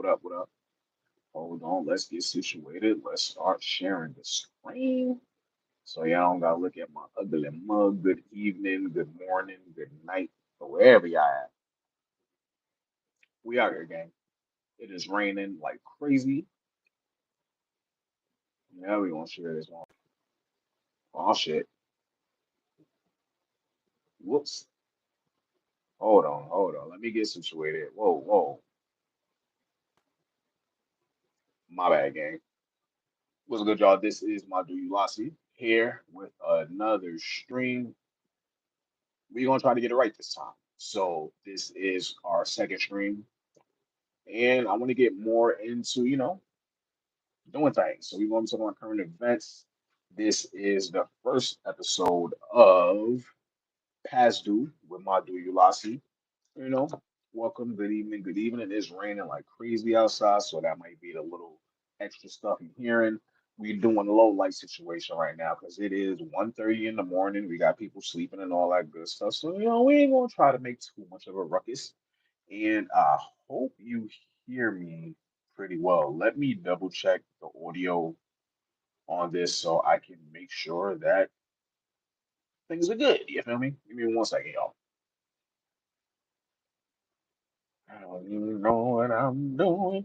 What up? What up? Hold on. Let's get situated. Let's start sharing the screen. So y'all don't gotta look at my ugly mug. Good evening, good morning, good night, or wherever y'all at. We out here, gang. It is raining like crazy. Yeah, we gonna share this one. Oh shit. Whoops. Hold on. Let me get situated. Whoa, whoa. My bad, gang. What's good, y'all? This is my dude Lassie here with another stream. We're gonna try to get it right this time. So this is our second stream, and I want to get more into, doing things. So we're going to be talking about current events. This is the first episode of Past Due with my dude Ulasi. You know, welcome, good evening, good evening. It's raining like crazy outside, so that might be the little extra stuff you're hearing. We're doing a low light situation right now because it is 1:30 in the morning. We got people sleeping and all that good stuff. So, we ain't gonna try to make too much of a ruckus. And I hope you hear me pretty well. Let me double check the audio on this so I can make sure that things are good. You feel me? Give me one second, y'all. I don't even know what I'm doing.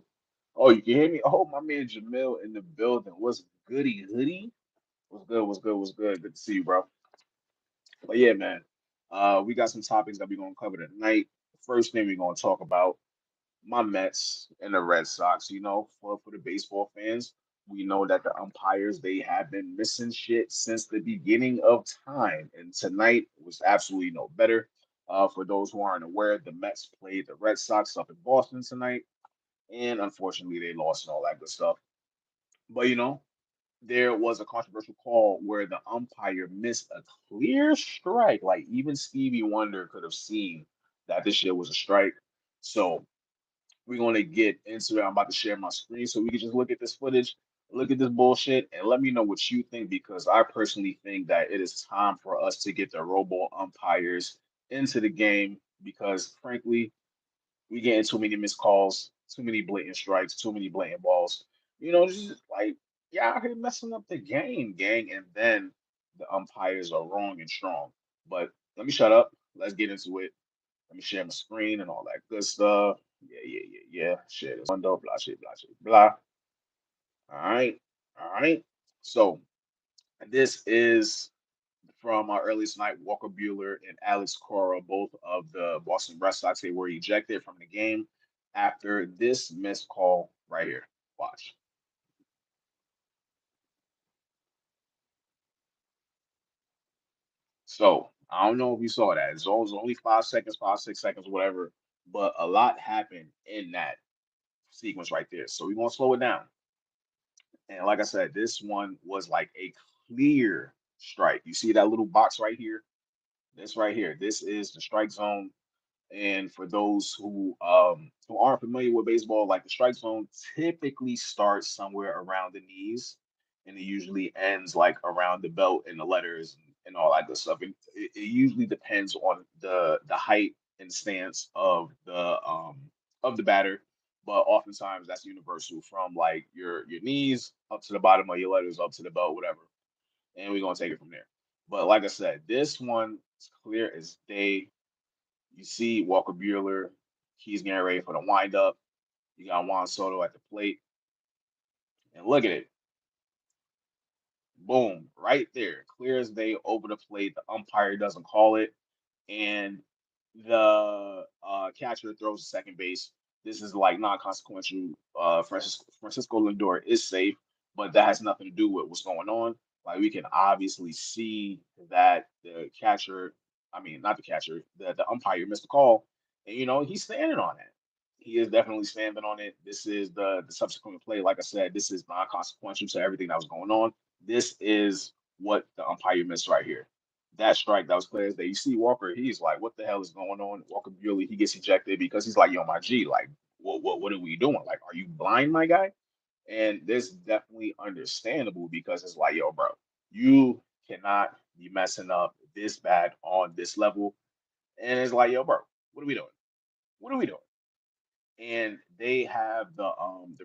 Oh, you can hear me? Oh, my man Jamil in the building. What's goody hoodie? What's good? What's good? What's good? Good to see you, bro. But yeah, man. We got some topics that we're gonna cover tonight. The first thing we're gonna talk about my Mets and the Red Sox. For the baseball fans, we know that the umpires they have been missing shit since the beginning of time, and tonight was absolutely no better. For those who aren't aware, the Mets played the Red Sox up in Boston tonight, and unfortunately they lost and all that good stuff. But there was a controversial call where the umpire missed a clear strike. Like even Stevie Wonder could have seen that this shit was a strike. So we're going to get into it. I'm about to share my screen so we can just look at this footage, look at this bullshit, and let me know what you think because I personally think that it is time for us to get the robo umpires into the game because, frankly, we getting too many missed calls, too many blatant strikes, too many blatant balls. Just like, yeah, out here messing up the game, gang, and then the umpires are wrong and strong. But let me shut up. Let's get into it. Let me share my screen and all that good stuff. Yeah. Share this window, blah, shit, blah, shit, blah. All right. All right. So this is from our earliest night. Walker Bueller and Alex Cora, both of the Boston Red Sox, they were ejected from the game after this missed call right here. Watch. So I don't know if you saw that. It was only 5 seconds, 5, 6 seconds, whatever. But a lot happened in that sequence right there. So we're gonna slow it down. And like I said, this one was like a clear strike. You see that little box right here? This right here. This is the strike zone. And for those who aren't familiar with baseball, like the strike zone typically starts somewhere around the knees, and it usually ends like around the belt and the letters and all that good stuff. And it usually depends on the height and stance of the batter, but oftentimes that's universal from like your knees up to the bottom of your letters up to the belt, whatever. And we're gonna take it from there. But like I said, this one is clear as day. You see Walker Bueller, he's getting ready for the windup. You got Juan Soto at the plate, and look at it, boom, right there, clear as day over the plate. The umpire doesn't call it, and the catcher throws to second base. This is like non-consequential. Francisco Lindor is safe, but that has nothing to do with what's going on. Like we can obviously see that the catcher, I mean not the catcher, the umpire missed the call, and he's standing on it. He is definitely standing on it. This is the subsequent play. Like I said, this is non-consequential to everything that was going on. This is what the umpire missed right here. That strike that was clear as day. You see Walker, he's like, what the hell is going on? Walker Buehler, he gets ejected because he's like, yo, my G, like, what are we doing? Like, are you blind, my guy? And this is definitely understandable because it's like, yo, bro, you cannot be messing up this bad on this level. And it's like, yo, bro, what are we doing? What are we doing? and they have the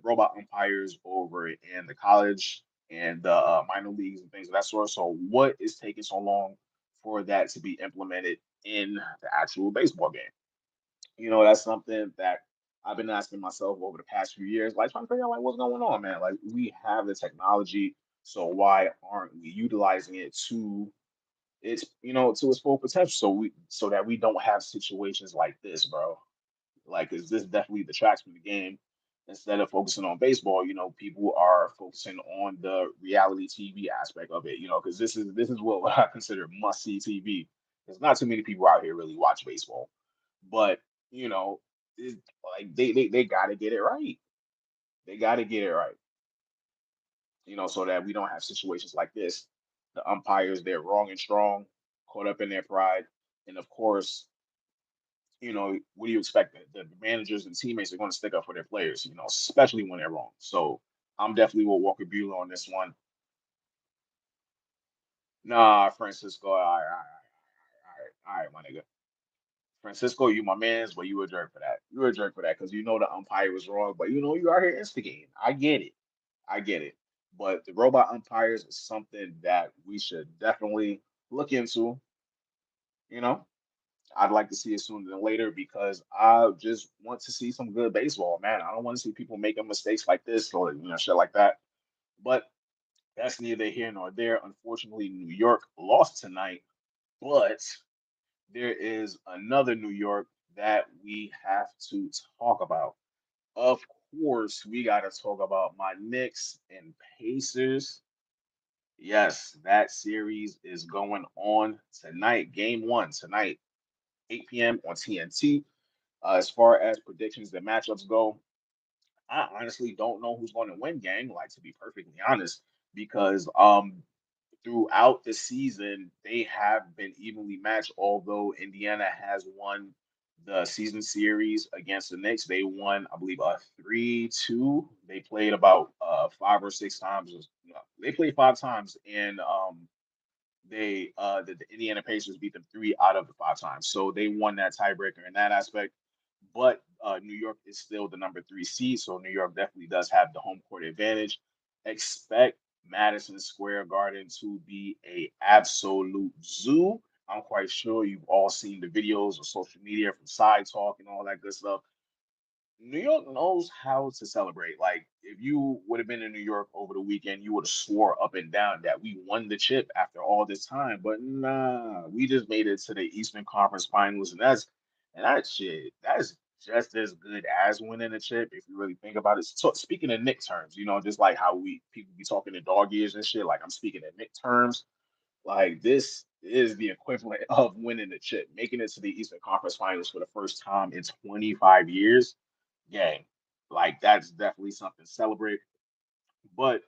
robot umpires over in the college and the minor leagues and things of that sort. So what is taking so long for that to be implemented in the actual baseball game? That's something that I've been asking myself over the past few years, like trying to figure out like what's going on, man. Like we have the technology, so why aren't we utilizing it to to its full potential, so that we don't have situations like this, bro. Like, 'cause this definitely detracts from the game. Instead of focusing on baseball, people are focusing on the reality TV aspect of it, because this is what I consider must see TV. There's not too many people out here really watch baseball, but you know, it, like they gotta get it right. They gotta get it right, so that we don't have situations like this. The umpires, they're wrong and strong, caught up in their pride, and of course, what do you expect? The managers and teammates are going to stick up for their players, especially when they're wrong. So I'm definitely with Walker Bueller on this one. Nah, Francisco, all right, my nigga. Francisco, you my man's, but you a jerk for that. You were a jerk for that because the umpire was wrong, but you are here instigating. I get it. I get it. But the robot umpires is something that we should definitely look into, you know. I'd like to see it sooner than later because I just want to see some good baseball, man. I don't want to see people making mistakes like this or shit like that. But that's neither here nor there. Unfortunately, New York lost tonight, but there is another New York that we have to talk about. Of course, we got to talk about my Knicks and Pacers. Yes, that series is going on tonight. Game one tonight, 8 p.m. on TNT. As far as predictions and matchups go, I honestly don't know who's going to win, gang. Like to be perfectly honest, because throughout the season they have been evenly matched. Although Indiana has won the season series against the Knicks, they won, I believe, a 3-2. They played about 5 or 6 times. They played 5 times, and the Indiana Pacers beat them 3 out of the 5 times. So they won that tiebreaker in that aspect. But New York is still the number 3 seed, so New York definitely does have the home court advantage. Expect Madison Square Garden to be a absolute zoo. I'm quite sure you've all seen the videos on social media from Side Talk and all that good stuff. New York knows how to celebrate. Like, if you would have been in New York over the weekend, you would have swore up and down that we won the chip after all this time. But nah, we just made it to the Eastern Conference Finals, and that shit, that's just as good as winning the chip if you really think about it. So speaking in Nick terms, just like how we people be talking in dog years and shit, like I'm speaking in Nick terms. Like this is the equivalent of winning the chip, making it to the Eastern Conference Finals for the first time in 25 years. Gang, like that's definitely something to celebrate. But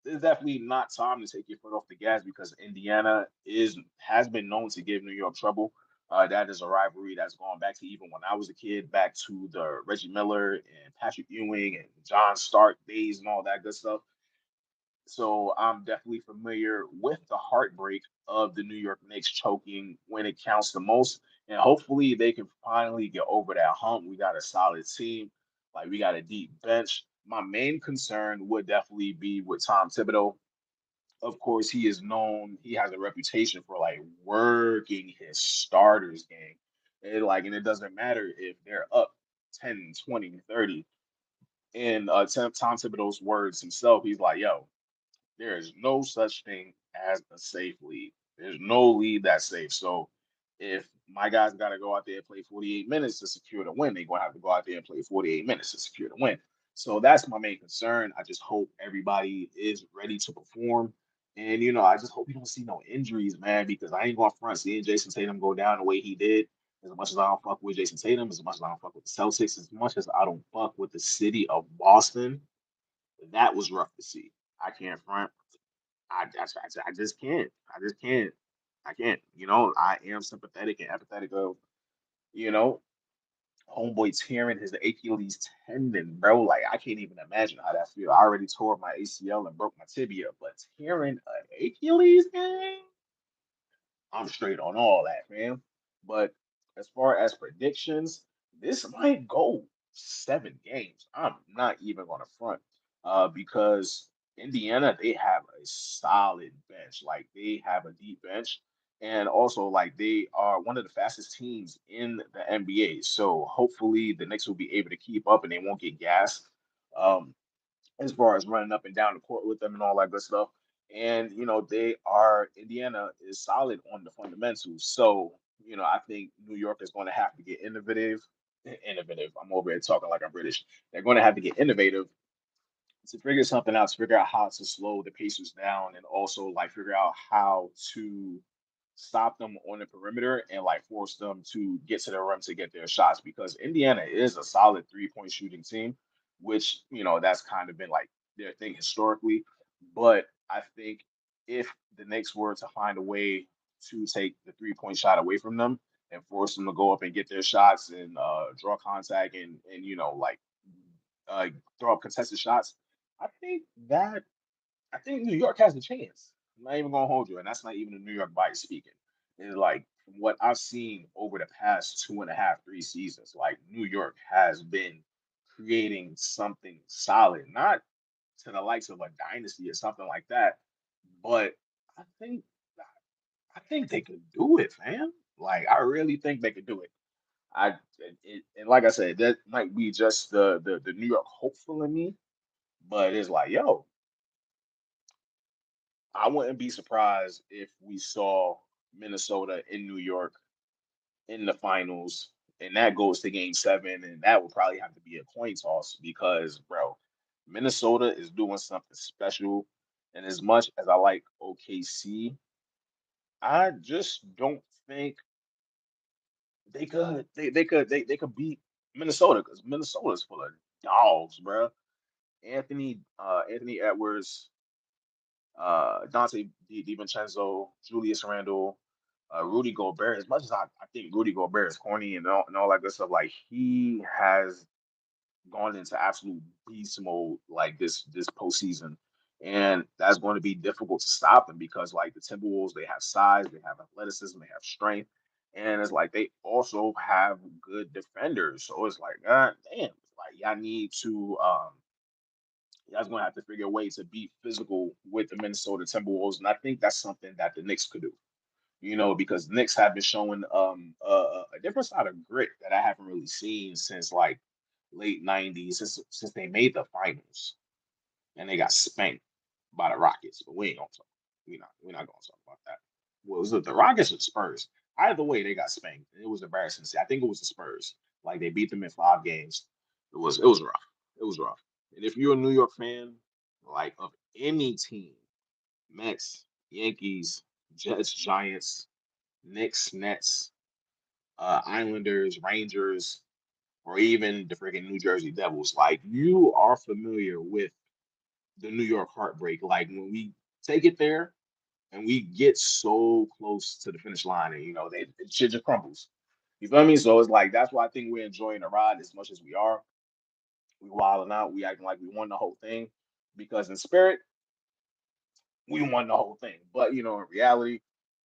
it's definitely not time to take your foot off the gas because Indiana is has been known to give New York trouble. That is a rivalry that's gone back to even when I was a kid, back to the Reggie Miller and Patrick Ewing and John Stark days and all that good stuff. So I'm definitely familiar with the heartbreak of the New York Knicks choking when it counts the most. And hopefully they can finally get over that hump. We got a solid team, like we got a deep bench. My main concern would definitely be with Tom Thibodeau. Of course, he has a reputation for like working his starters game. And it doesn't matter if they're up 10, 20, 30. In Tom Thibodeau's words himself, he's like, yo, there is no such thing as a safe lead. There's no lead that's safe. So if my guys got to go out there and play 48 minutes to secure the win, they're going to have to go out there and play 48 minutes to secure the win. So that's my main concern. I just hope everybody is ready to perform. And, I just hope you don't see no injuries, man, because I ain't going to front seeing Jason Tatum go down the way he did. As much as I don't fuck with Jason Tatum, as much as I don't fuck with the Celtics, as much as I don't fuck with the city of Boston, that was rough to see. I can't front. I just can't. I just can't. I can't. I am sympathetic and empathetic of, you know, homeboy tearing his Achilles tendon, bro. Like, I can't even imagine how that feels. I already tore my ACL and broke my tibia, but tearing an Achilles, gang, I'm straight on all that, man. But as far as predictions, this might go. 7 games. I'm not even going to front, because Indiana, they have a solid bench. Like they have a deep bench, and also like they are one of the fastest teams in the NBA. So hopefully the Knicks will be able to keep up and they won't get gassed. Um, as far as running up and down the court with them and all that good stuff. And they are Indiana is solid on the fundamentals. So I think New York is going to have to get innovative. Innovative. I'm over here talking like I'm British. They're going to have to get innovative to figure something out, to figure out how to slow the Pacers down, and also like figure out how to stop them on the perimeter and like force them to get to the rim to get their shots, because Indiana is a solid 3-point shooting team, which that's kind of been like their thing historically. But I think if the Knicks were to find a way to take the 3-point shot away from them and force them to go up and get their shots and draw contact and like uh, throw up contested shots, I think that I think New York has a chance. I'm not even gonna hold you, and that's not even a New York bias speaking. It's like from what I've seen over the past 2.5, 3 seasons, like New York has been creating something solid, not to the likes of a dynasty or something like that, but I think I think they could do it, man. Like I really think they could do it. And like I said, that might be just the New York hopeful in me, but it's like, yo, I wouldn't be surprised if we saw Minnesota in New York in the finals, and that goes to game 7, and that would probably have to be a coin toss because, bro, Minnesota is doing something special. And as much as I like OKC, I just don't think they could beat Minnesota because Minnesota's full of dogs, bro. Anthony Edwards, Dante DiVincenzo, Julius Randle, Rudy Gobert. As much as I think Rudy Gobert is corny and all that good stuff, like he has gone into absolute beast mode like this postseason, and that's going to be difficult to stop them because like the Timberwolves, they have size, they have athleticism, they have strength, and it's like they also have good defenders. So it's like, God damn, like y'all need to you guys gonna have to figure a way to be physical with the Minnesota Timberwolves, and I think that's something that the Knicks could do. Because the Knicks have been showing a different side of grit that I haven't really seen since like late '90s, since they made the finals and they got spanked by the Rockets. But we ain't gonna talk. We're not gonna talk about that. Well, was it the Rockets or the Spurs? Either way, they got spanked. It was embarrassing to see. I think it was the Spurs. Like they beat them in 5 games. It was rough. It was rough. And if you're a New York fan, like of any team, Mets, Yankees, Jets, Giants, Knicks, Nets, Islanders, Rangers, or even the freaking New Jersey Devils, like you are familiar with the New York heartbreak. Like when we take it there and we get so close to the finish line, and shit just crumbles. You feel me? So it's like that's why I think we're enjoying the ride as much as we are. We wilding out, we acting like we won the whole thing, because in spirit we won the whole thing. But in reality,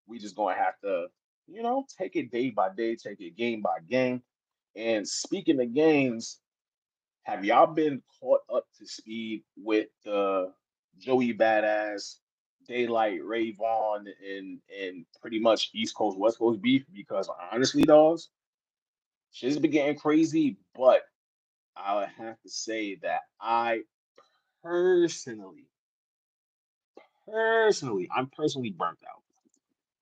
we just gonna have to, take it day by day, take it game by game. And speaking of games, have y'all been caught up to speed with the Joey Badass, Daylight, Ray Vaughn, and pretty much East Coast West Coast beef? Because honestly, dogs, shit's been getting crazy. But I would have to say that I personally, I'm personally burnt out.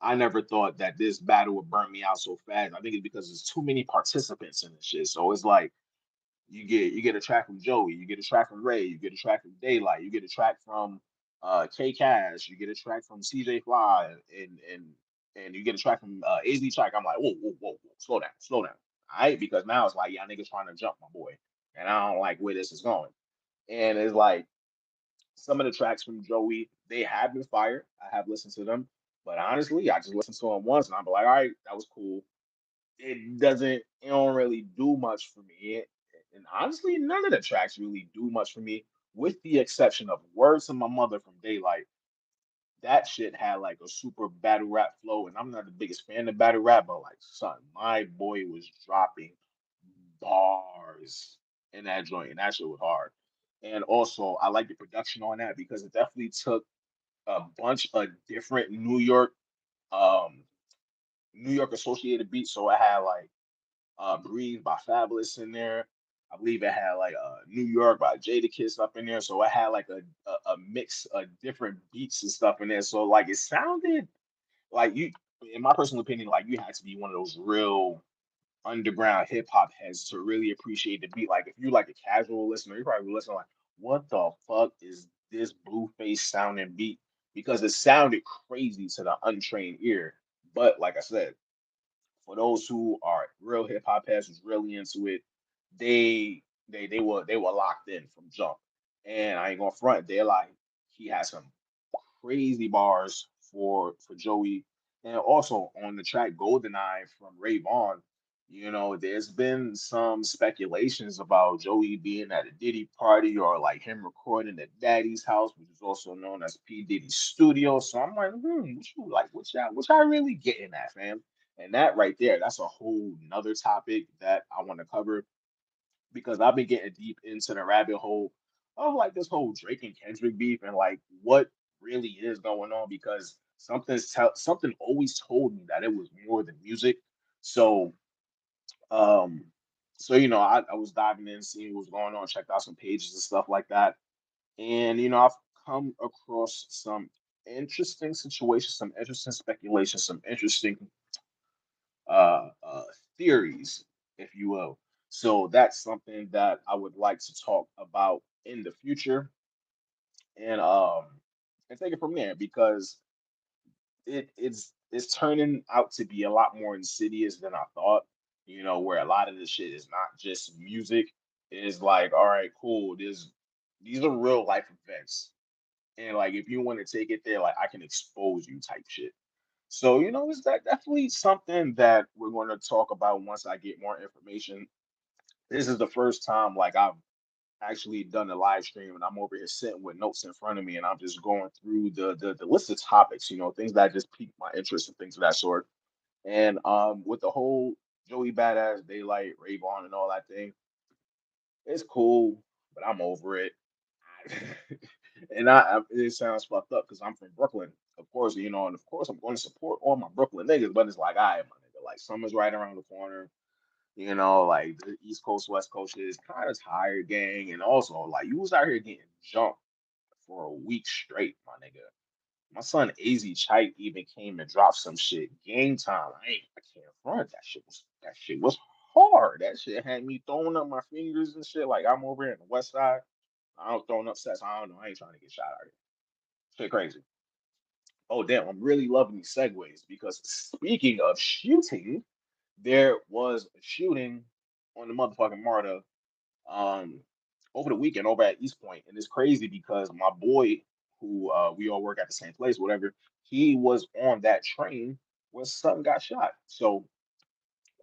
I never thought that this battle would burn me out so fast. I think it's because there's too many participants in this shit. So it's like you get a track from Joey, you get a track from Ray, you get a track from Daylight, you get a track from K Cash, you get a track from CJ Fly, and you get a track from AZ Track. I'm like, whoa, whoa, whoa, whoa, slow down, slow down. All right, because now it's like y'all niggas trying to jump my boy, and I don't like where this is going. And it's like some of the tracks from Joey, they have been fired. I have listened to them, but honestly, I just listened to them once, and I'm like, all right, that was cool. It don't really do much for me. And honestly, none of the tracks really do much for me, with the exception of Words to My Mother from Daylight. That shit had like a super battle rap flow, and I'm not the biggest fan of battle rap, but like, son, my boy was dropping bars. in that joint, and that shit was hard. And also, I like the production on that because it definitely took a bunch of different um, New York associated beats. So it had like Breathe by Fabulous in there. I believe it had like New York by Jadakiss up in there. So it had like a mix of different beats and stuff in there. So like it sounded like you, in my personal opinion, like you had to be one of those real underground hip hop heads to really appreciate the beat. Like if you like a casual listener, you probably listen like, what the fuck is this Blueface sounding beat? Because it sounded crazy to the untrained ear. But like I said, for those who are real hip hop heads who's really into it, they were locked in from jump. And I ain't gonna front, they're like he has some crazy bars for Joey. And also on the track Goldeneye from Ray Vaughn, there's been some speculations about Joey being at a Diddy party or like him recording at Daddy's house, which is also known as P. Diddy's studio. So I'm like, what y'all really getting at, fam? And that right there, that's a whole nother topic that I want to cover because I've been getting deep into the rabbit hole of like this whole Drake and Kendrick beef and like what really is going on because something always told me that it was more than music. So um I was diving in, seeing what was going on, checked out some pages and stuff like that. And I've come across some interesting situations, some interesting speculation, some interesting uh, uh, theories, if you will. So that's something that I would like to talk about in the future, and um, and take it from there because it's turning out to be a lot more insidious than I thought. Where a lot of this shit is not just music. It's like, all right, cool. These are real life events, and like if you want to take it there, like I can expose you type shit. So, it's definitely something that we're going to talk about once I get more information. This is the first time like I've actually done a live stream and I'm over here sitting with notes in front of me and I'm just going through the list of topics, things that just pique my interest and things of that sort. And with the whole Joey Badass Daylight, Rave On and all that thing, it's cool, but I'm over it. It sounds fucked up because I'm from Brooklyn, of course, and of course I'm going to support all my Brooklyn niggas, but it's like, all right, my nigga, like summer's right around the corner, like the East Coast, West Coast shit is kind of tired, gang, and also like you was out here getting jumped for a week straight, my nigga. My son AZ Chite even came and dropped some shit. Game time. I can't front. That shit was hard. That shit had me throwing up my fingers and shit. Like I'm over here in the West Side. I don't throwing up sets. I don't know. I ain't trying to get shot out here. Shit crazy. Oh damn, I'm really loving these segues because speaking of shooting, there was a shooting on the motherfucking MARTA um over the weekend over at East Point, and it's crazy because my boy, who we all work at the same place, whatever, he was on that train when son got shot. So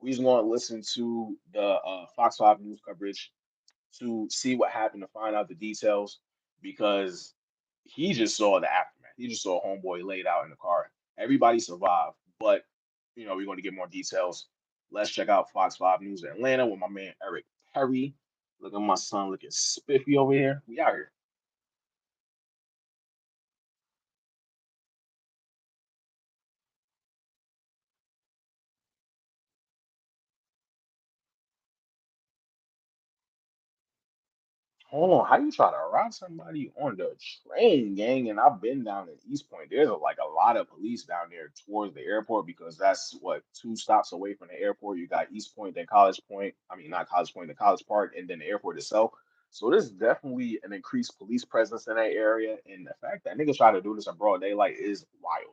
we just going to listen to the Fox 5 news coverage to see what happened to find out the details because he just saw the aftermath. He just saw homeboy laid out in the car. Everybody survived, but we're going to get more details. Let's check out Fox 5 News Atlanta with my man Eric Perry. Look at my son looking spiffy over here. We out here. Hold on, how you try to rob somebody on the train, gang? And I've been down at East Point. There's like a lot of police down there towards the airport because that's what 2 stops away from the airport. You got East Point, then College Point. I mean, not College Point, the College Park, and then the airport itself. So there's definitely an increased police presence in that area. And the fact that niggas try to do this in broad daylight is wild.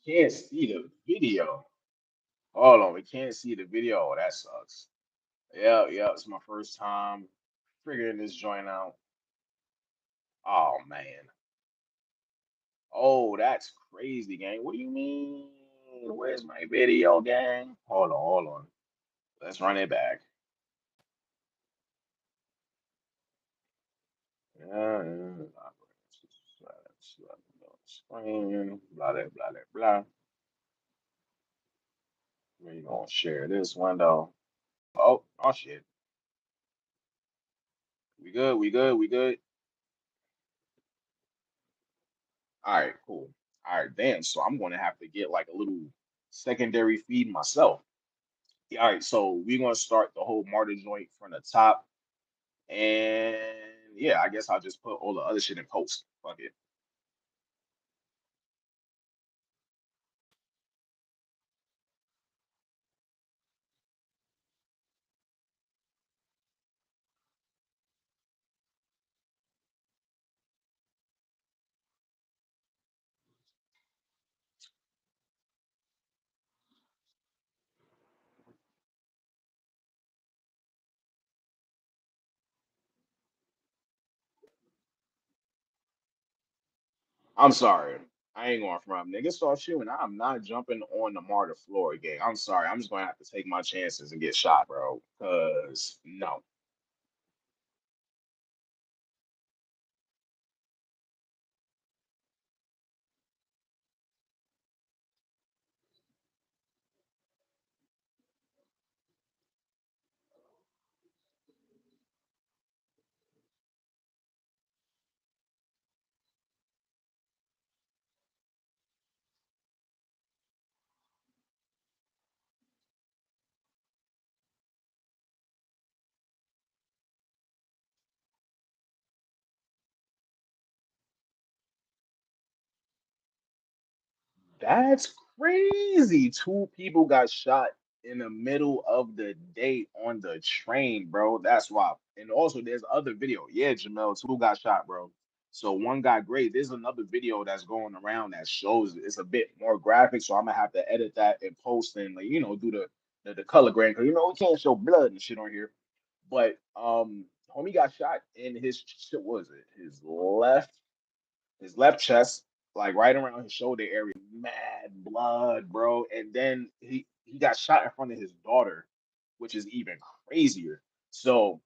Can't see the video. Hold on, we can't see the video. Oh, that sucks. Yeah, yeah, it's my first time figuring this joint out. Oh man. Oh, that's crazy, gang. What do you mean? Where's my video, gang? Hold on, hold on. Let's run it back. Screen, blah, blah, blah, blah, blah. We're gonna share this window. Oh, oh shit. We good, we good, we good. All right, cool. All right, damn. So I'm gonna have to get like a little secondary feed myself. Yeah, all right, so we're gonna start the whole martyr joint from the top. And yeah, I guess I'll just put all the other shit in post. Fuck it. I'm sorry. I ain't going from niggas start shooting. I'm not jumping on the martyr floor again. I'm sorry. I'm just gonna have to take my chances and get shot, bro. Cause no. That's crazy. Two people got shot in the middle of the day on the train, bro. That's wild. And also, there's other video. Yeah, Jamel, two got shot, bro. So one got grazed. There's another video that's going around that shows it's a bit more graphic. So I'm gonna have to edit that and post and like do the color grade because we can't show blood and shit on here. But homie got shot in his shit. Was it his left chest, like right around his shoulder area, mad blood, bro. And then he got shot in front of his daughter, which is even crazier. So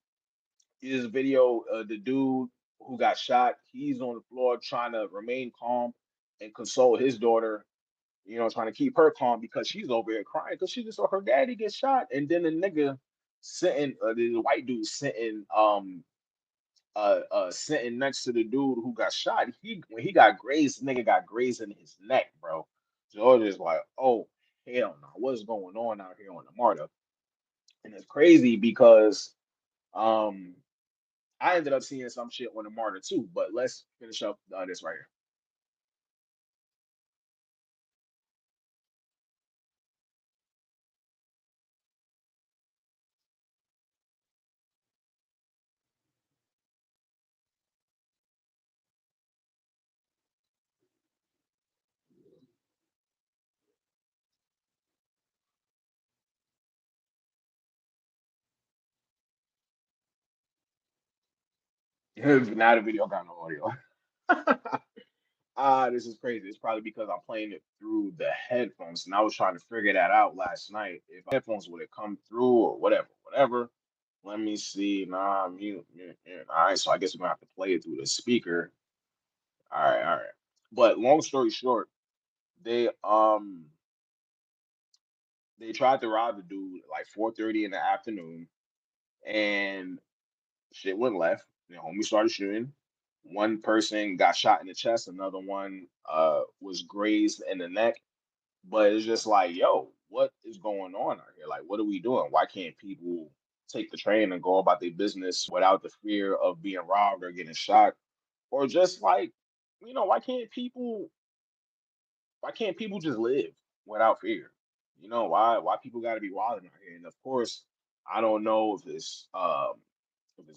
this video, the dude who got shot, he's on the floor trying to remain calm and console his daughter. Trying to keep her calm because she's over here crying because she just saw her daddy get shot, and then the nigga sitting, the white dude sitting next to the dude who got shot. He when he got grazed, nigga got grazed in his neck, bro. So it was just like, oh hell no, what's going on out here on the Marta? And it's crazy because um I ended up seeing some shit on the Marta too. But let's finish up this right here. Now the video got no audio. This is crazy. It's probably because I'm playing it through the headphones, and I was trying to figure that out last night. If headphones would have come through or whatever, whatever. Let me see. Nah, mute, mute, mute. All right, so I guess we're gonna have to play it through the speaker. All right, all right. But long story short, they um they tried to rob the dude at like 4:30 in the afternoon, and shit went left. Homie started shooting. One person got shot in the chest. Another one was grazed in the neck. But it's just like, yo, what is going on out here? Like, what are we doing? Why can't people take the train and go about their business without the fear of being robbed or getting shot? Or just like, why can't people just live without fear? Why people gotta be wild out here? And of course, I don't know if it's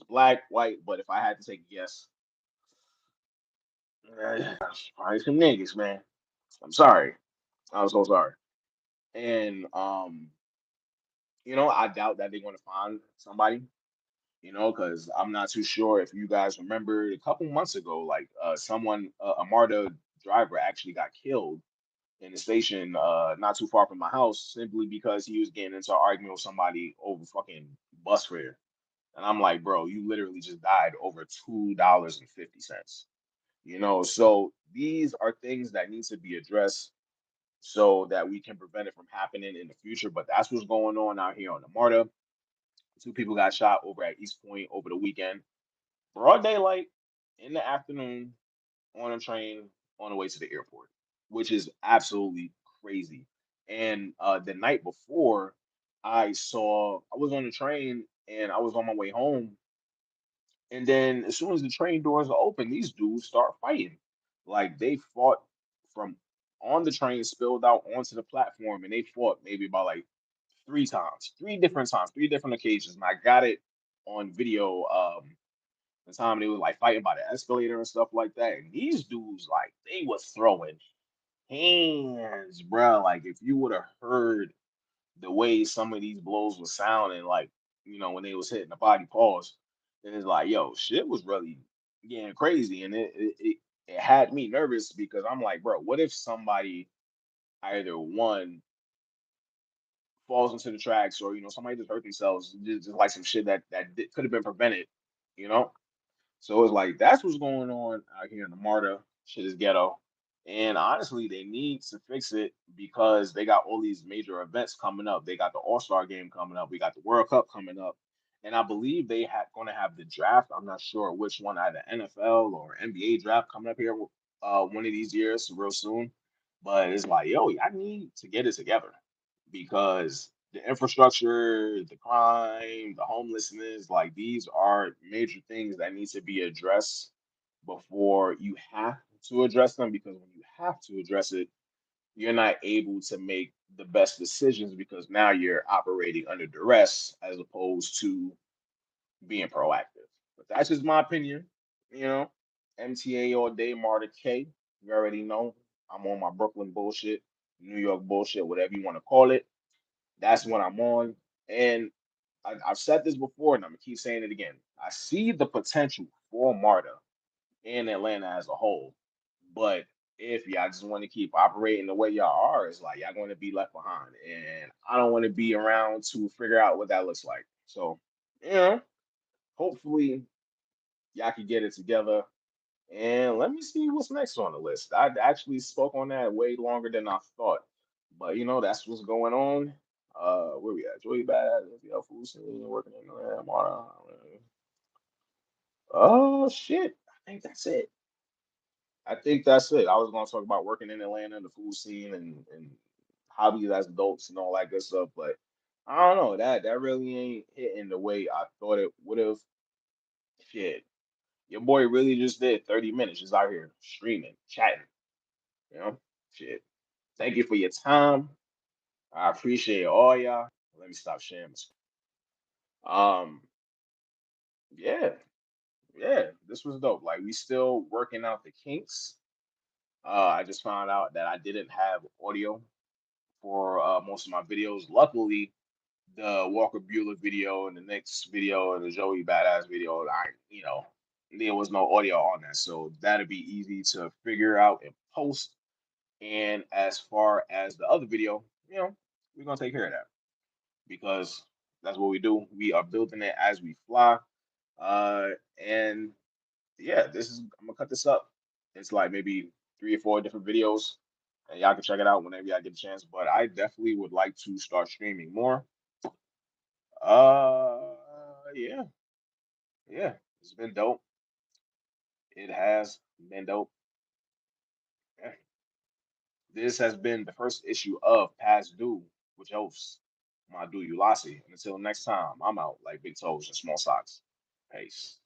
black, white, but if I had to take a guess, probably some niggas, man. I'm sorry. I'm so sorry. And I doubt that they're going to find somebody. Because I'm not too sure if you guys remember a couple months ago, like someone, a MARTA driver, actually got killed in the station not too far from my house simply because he was getting into an argument with somebody over fucking bus fare. And I'm like, bro, you literally just died over $2.50. So these are things that need to be addressed so that we can prevent it from happening in the future. But that's what's going on out here on the MARTA. Two people got shot over at East Point over the weekend. Broad daylight in the afternoon on a train on the way to the airport, which is absolutely crazy. And the night before, I was on the train and I was on my way home. And then as soon as the train doors are open, these dudes start fighting. Like they fought from on the train, spilled out onto the platform, and they fought maybe about like three times, three different times, three different occasions. And I got it on video. The time they were like fighting by the escalator and stuff like that. And these dudes, like, they was throwing hands, bro. Like, if you would have heard the way some of these blows were sounding, like, when they was hitting the body pause, then it's like, yo, shit was really getting crazy. And it had me nervous because I'm like, bro, what if somebody either one falls into the tracks or, somebody just hurt themselves, just like some shit that could have been prevented, you know? So it's like that's what's going on out here in the Marta. Shit is ghetto. And honestly, they need to fix it because they got all these major events coming up. They got the All-Star game coming up. We got the World Cup coming up. And I believe they going to have the draft. I'm not sure which one, either NFL or NBA draft coming up here one of these years real soon. But it's like, yo, I need to get it together because the infrastructure, the crime, the homelessness, like these are major things that need to be addressed before you have to address them. Because when you have to address it, you're not able to make the best decisions because now you're operating under duress as opposed to being proactive. But that's just my opinion. You know, MTA all day, Marta K. You already know I'm on my Brooklyn bullshit, New York bullshit, whatever you want to call it. That's what I'm on. And I've said this before, and I'm gonna keep saying it again. I see the potential for Marta in Atlanta as a whole, but if y'all just want to keep operating the way y'all are, it's like y'all going to be left behind, and I don't want to be around to figure out what that looks like. So, you know, hopefully y'all can get it together. And let me see what's next on the list. I actually spoke on that way longer than I thought. But that's what's going on. Where we at? Joey Bad, the food scene, working in the Oh shit. I think that's it. I think that's it. I was gonna talk about working in Atlanta, the food scene and hobbies as adults and all that good stuff, but I don't know. That really ain't hitting the way I thought it would have. Shit. Your boy really just did 30 minutes just out here streaming, chatting, you know? Shit. Thank you for your time. I appreciate all y'all. Let me stop sharing. Um, yeah, yeah, this was dope. Like we still working out the kinks. I just found out that I didn't have audio for most of my videos. Luckily, the Walker Bueller video and the next video and the Joey Badass video, there was no audio on that, so that'd be easy to figure out and post. And as far as the other video, we're gonna take care of that because that's what we do. We are building it as we fly. Uh, and yeah, I'm gonna cut this up. It's like maybe 3 or 4 different videos, and y'all can check it out whenever y'all get a chance. But I definitely would like to start streaming more. Yeah, yeah, it's been dope. It has been dope. Yeah. This has been the first issue of Past Due, which hosts my do Ulasi. And until next time, I'm out like big toes and small socks. Peace.